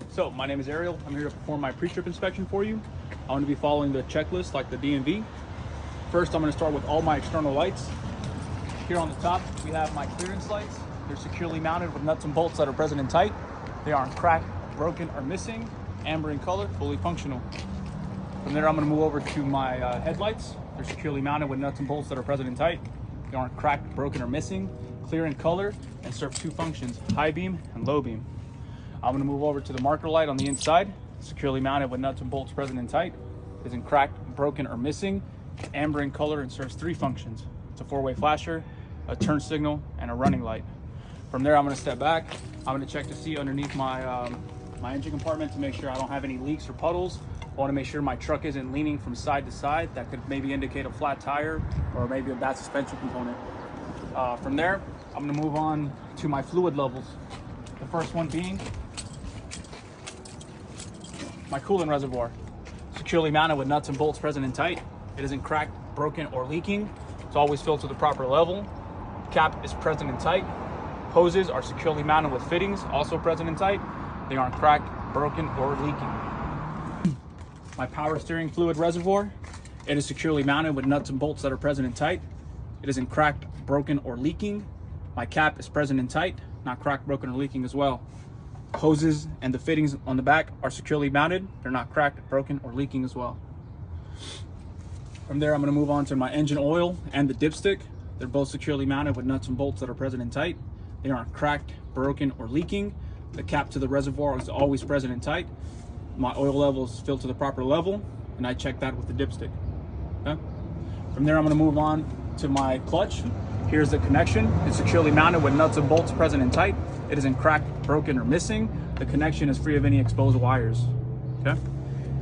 So my name is Ariel. I'm here to perform my pre-trip inspection for you. I'm going to be following the checklist like the DMV. First, I'm going to start with all my external lights. Here on the top, we have my clearance lights. They're securely mounted with nuts and bolts that are present and tight. They aren't cracked, broken, or missing. Amber in color, fully functional. From there, I'm going to move over to my headlights. They're securely mounted with nuts and bolts that are present and tight. They aren't cracked, broken, or missing. Clear in color and serve two functions, high beam and low beam. I'm going to move over to the marker light on the inside, securely mounted with nuts and bolts present and tight. It isn't cracked, broken, or missing. It's amber in color and serves three functions. It's a four-way flasher, a turn signal, and a running light. From there, I'm going to step back. I'm going to check to see underneath my engine compartment to make sure I don't have any leaks or puddles. I want to make sure my truck isn't leaning from side to side. That could maybe indicate a flat tire or maybe a bad suspension component. From there, I'm going to move on to my fluid levels. The first one being my coolant reservoir, securely mounted with nuts and bolts present and tight. It isn't cracked, broken, or leaking. It's always filled to the proper level. Cap is present and tight. Hoses are securely mounted with fittings, also present and tight. They aren't cracked, broken, or leaking. My power steering fluid reservoir, it is securely mounted with nuts and bolts that are present and tight. It isn't cracked, broken, or leaking. My cap is present and tight, not cracked, broken, or leaking as well. Hoses and the fittings on the back are securely mounted. They're not cracked, broken, or leaking as well. From there, I'm going to move on to my engine oil and the dipstick. They're both securely mounted with nuts and bolts that are present and tight. They aren't cracked, broken, or leaking. The cap to the reservoir is always present and tight. My oil level is filled to the proper level, and I check that with the dipstick. Okay? From there, I'm going to move on to my clutch. Here's the connection. It's securely mounted with nuts and bolts present and tight. It isn't cracked, broken, or missing. The connection is free of any exposed wires. Okay.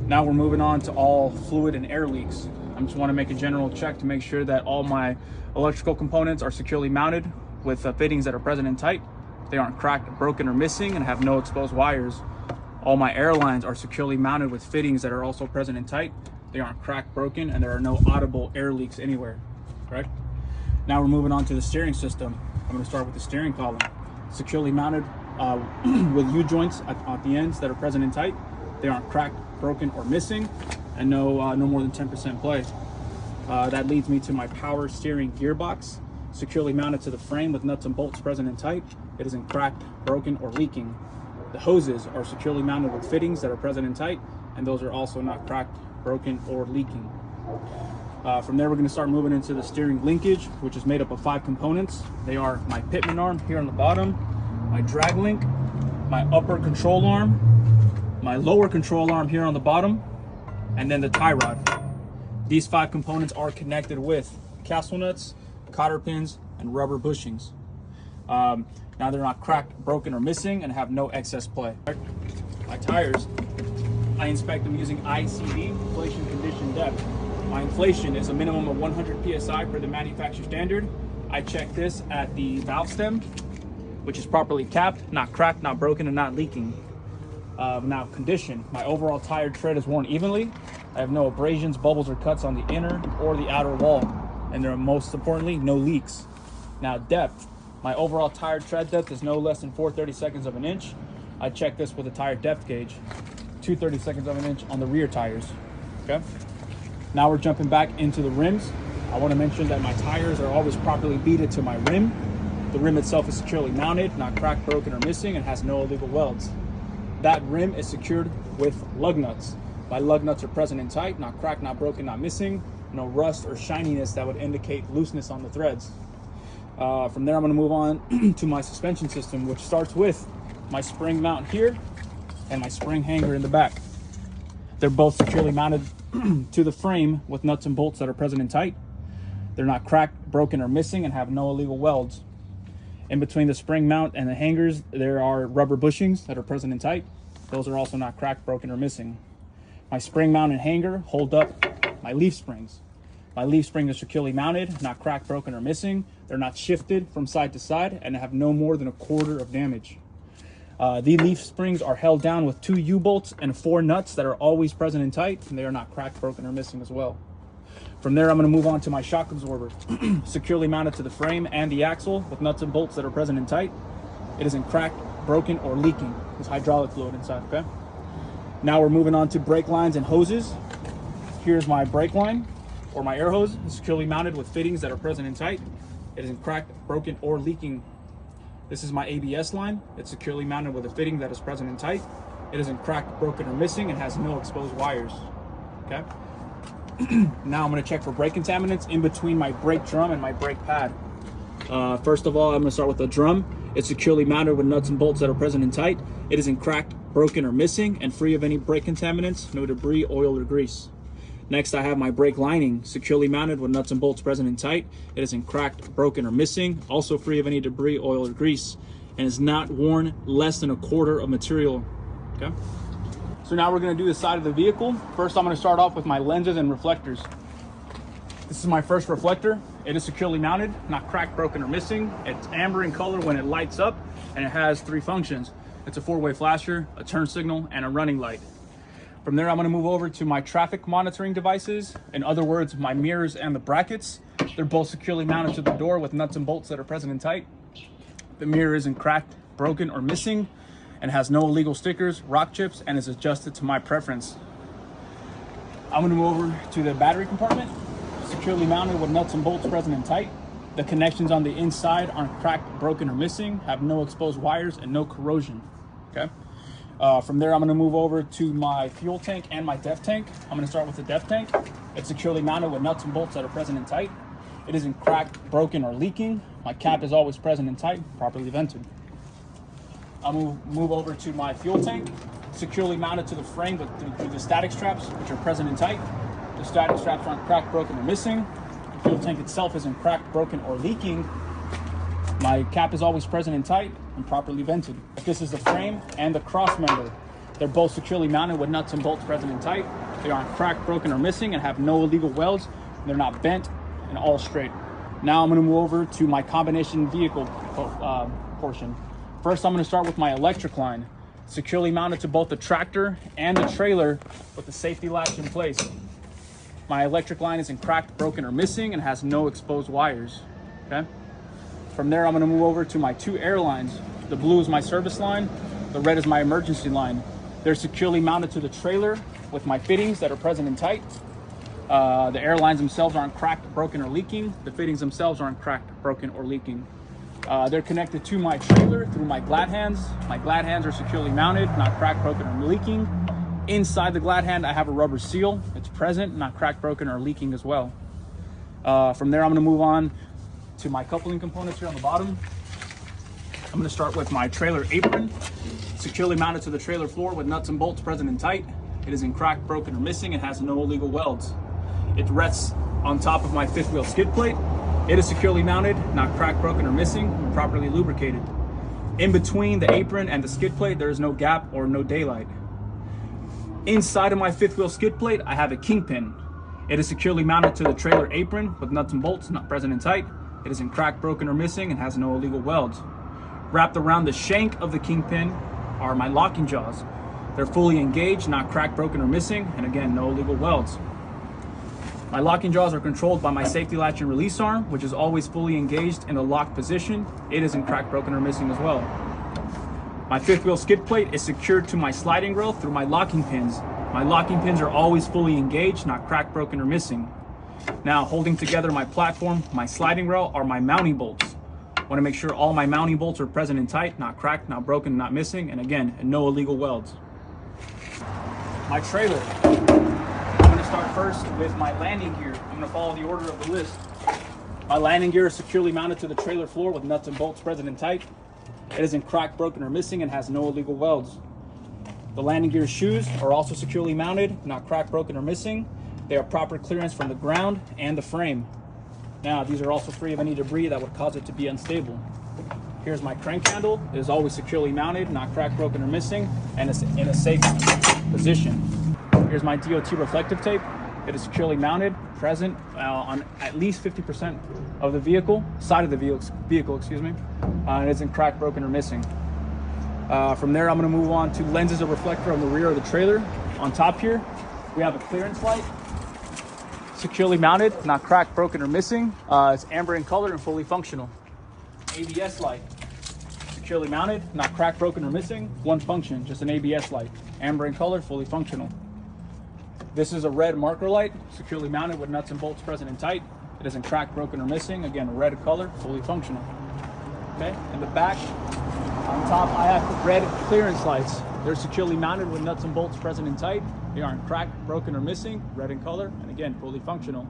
Now we're moving on to all fluid and air leaks. I just want to make a general check to make sure that all my electrical components are securely mounted with fittings that are present and tight. They aren't cracked, broken, or missing, and have no exposed wires. All my air lines are securely mounted with fittings that are also present and tight. They aren't cracked, broken, and there are no audible air leaks anywhere. Correct? Now we're moving on to the steering system. I'm going to start with the steering column. Securely mounted with U-joints at the ends that are present and tight. They aren't cracked, broken, or missing, and no more than 10% play. That leads me to my power steering gearbox, securely mounted to the frame with nuts and bolts present and tight. It isn't cracked, broken, or leaking. The hoses are securely mounted with fittings that are present and tight, and those are also not cracked, broken, or leaking. From there, we're going to start moving into the steering linkage, which is made up of 5 components. They are my pitman arm here on the bottom, my drag link, my upper control arm, my lower control arm here on the bottom, and then the tie rod. These 5 components are connected with castle nuts, cotter pins, and rubber bushings. Now they're not cracked, broken, or missing, and have no excess play. My tires, I inspect them using ICD, inflation condition depth. My inflation is a minimum of 100 psi per the manufacturer standard. I check this at the valve stem, which is properly capped, not cracked, not broken, and not leaking. Now condition, my overall tire tread is worn evenly. I have no abrasions, bubbles, or cuts on the inner or the outer wall. And there are, most importantly, no leaks. Now depth, my overall tire tread depth is no less than 4/32 of an inch. I check this with a tire depth gauge, 2/32 of an inch on the rear tires. Okay. Now we're jumping back into the rims. I want to mention that my tires are always properly beaded to my rim. The rim itself is securely mounted, not cracked, broken, or missing, and has no illegal welds. That rim is secured with lug nuts. My lug nuts are present and tight, not cracked, not broken, not missing. No rust or shininess that would indicate looseness on the threads. From there, I'm going to move on to my suspension system, which starts with my spring mount here and my spring hanger in the back. They're both securely mounted to the frame with nuts and bolts that are present and tight. They're not cracked, broken, or missing, and have no illegal welds. In between the spring mount and the hangers, there are rubber bushings that are present and tight. Those are also not cracked, broken, or missing. My spring mount and hanger hold up my leaf springs. My leaf springs are securely mounted, not cracked, broken, or missing. They're not shifted from side to side and have no more than 1/4 of damage. The leaf springs are held down with 2 U-bolts and 4 nuts that are always present and tight, and they are not cracked, broken, or missing as well. From there, I'm going to move on to my shock absorber, securely mounted to the frame and the axle with nuts and bolts that are present and tight. It isn't cracked, broken, or leaking. There's hydraulic fluid inside, okay? Now we're moving on to brake lines and hoses. Here's my brake line, or my air hose. It's securely mounted with fittings that are present and tight. It isn't cracked, broken, or leaking. This is my ABS line. It's securely mounted with a fitting that is present and tight. It isn't cracked, broken, or missing, and has no exposed wires, okay? Now I'm gonna check for brake contaminants in between my brake drum and my brake pad. First of all, I'm gonna start with the drum. It's securely mounted with nuts and bolts that are present and tight. It isn't cracked, broken, or missing, and free of any brake contaminants, no debris, oil, or grease. Next, I have my brake lining, securely mounted with nuts and bolts present and tight. It isn't cracked, broken, or missing, also free of any debris, oil, or grease, and is not worn less than a quarter of material, okay? So now we're gonna do the side of the vehicle. First, I'm gonna start off with my lenses and reflectors. This is my first reflector. It is securely mounted, not cracked, broken, or missing. It's amber in color when it lights up, and it has 3 functions. It's a 4-way flasher, a turn signal, and a running light. From there, I'm gonna move over to my traffic monitoring devices. In other words, my mirrors and the brackets. They're both securely mounted to the door with nuts and bolts that are present and tight. The mirror isn't cracked, broken, or missing, and has no illegal stickers, rock chips, and is adjusted to my preference. I'm gonna move over to the battery compartment, securely mounted with nuts and bolts present and tight. The connections on the inside aren't cracked, broken, or missing, have no exposed wires, and no corrosion, okay? From there, I'm gonna move over to my fuel tank and my def tank. I'm gonna start with the def tank. It's securely mounted with nuts and bolts that are present and tight. It isn't cracked, broken, or leaking. My cap is always present and tight, properly vented. I'm gonna move over to my fuel tank, securely mounted to the frame through the static straps, which are present and tight. The static straps aren't cracked, broken, or missing. The fuel tank itself isn't cracked, broken, or leaking. My cap is always present and tight and properly vented. This is the frame and the cross member. They're both securely mounted with nuts and bolts present and tight. They aren't cracked, broken, or missing, and have no illegal welds. They're not bent and all straight. Now I'm gonna move over to my combination vehicle portion. First, I'm gonna start with my electric line, securely mounted to both the tractor and the trailer with the safety latch in place. My electric line isn't cracked, broken, or missing, and has no exposed wires, okay? From there, I'm gonna move over to my 2 air lines. The blue is my service line, the red is my emergency line. They're securely mounted to the trailer with my fittings that are present and tight. The air lines themselves aren't cracked, broken, or leaking. The fittings themselves aren't cracked, broken, or leaking. They're connected to my trailer through my glad hands. My glad hands are securely mounted, not cracked, broken, or leaking. Inside the glad hand, I have a rubber seal. It's present, not cracked, broken, or leaking as well. From there, I'm gonna move on to my coupling components here on the bottom. I'm gonna start with my trailer apron, securely mounted to the trailer floor with nuts and bolts present and tight. It isn't cracked, broken, or missing. It has no illegal welds. It rests on top of my 5th wheel skid plate. It is securely mounted, not cracked, broken, or missing, and properly lubricated. In between the apron and the skid plate, there is no gap or no daylight. Inside of my 5th wheel skid plate, I have a kingpin. It is securely mounted to the trailer apron with nuts and bolts not present and tight. It isn't cracked, broken, or missing, and has no illegal welds. Wrapped around the shank of the kingpin are my locking jaws. They're fully engaged, not cracked, broken, or missing, and again, no illegal welds. My locking jaws are controlled by my safety latch and release arm, which is always fully engaged in the locked position. It isn't cracked, broken, or missing as well. My 5th wheel skid plate is secured to my sliding rail through my locking pins. My locking pins are always fully engaged, not cracked, broken, or missing. Now, holding together my platform, my sliding rail, are my mounting bolts. I want to make sure all my mounting bolts are present and tight, not cracked, not broken, not missing, and again, no illegal welds. My trailer. I'm going to start first with my landing gear. I'm going to follow the order of the list. My landing gear is securely mounted to the trailer floor with nuts and bolts present and tight. It isn't cracked, broken, or missing, and has no illegal welds. The landing gear shoes are also securely mounted, not cracked, broken, or missing. They are proper clearance from the ground and the frame. Now, these are also free of any debris that would cause it to be unstable. Here's my crank handle. It is always securely mounted, not cracked, broken, or missing, and is in a safe position. Here's my DOT reflective tape. It is securely mounted, present on at least 50% of the vehicle, side of the vehicle, excuse me. It isn't cracked, broken, or missing. From there, I'm going to move on to lenses of reflector on the rear of the trailer. On top here, we have a clearance light, securely mounted, not cracked, broken, or missing. It's amber in color and fully functional. ABS light, securely mounted, not cracked, broken, or missing. One function, just an ABS light. Amber in color, fully functional. This is a red marker light, securely mounted with nuts and bolts present and tight. It isn't cracked, broken, or missing. Again, red color, fully functional. Okay, in the back, on top, I have red clearance lights. They're securely mounted with nuts and bolts present and tight. They aren't cracked, broken, or missing. Red in color, and again, fully functional.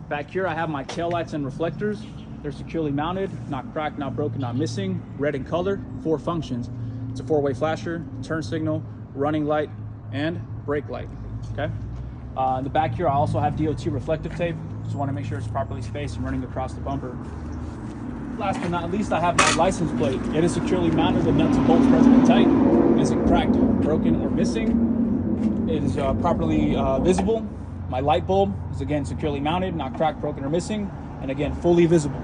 Back here, I have my tail lights and reflectors. They're securely mounted, not cracked, not broken, not missing. Red in color, 4 functions. It's a 4-way flasher, turn signal, running light, and brake light. Okay. In the back here, I also have DOT reflective tape. Just want to make sure it's properly spaced and running across the bumper. Last but not least, I have my license plate. It is securely mounted with nuts and bolts present and tight. It isn't cracked, broken, or missing. It is properly visible. My light bulb is again securely mounted, not cracked, broken, or missing, and again fully visible.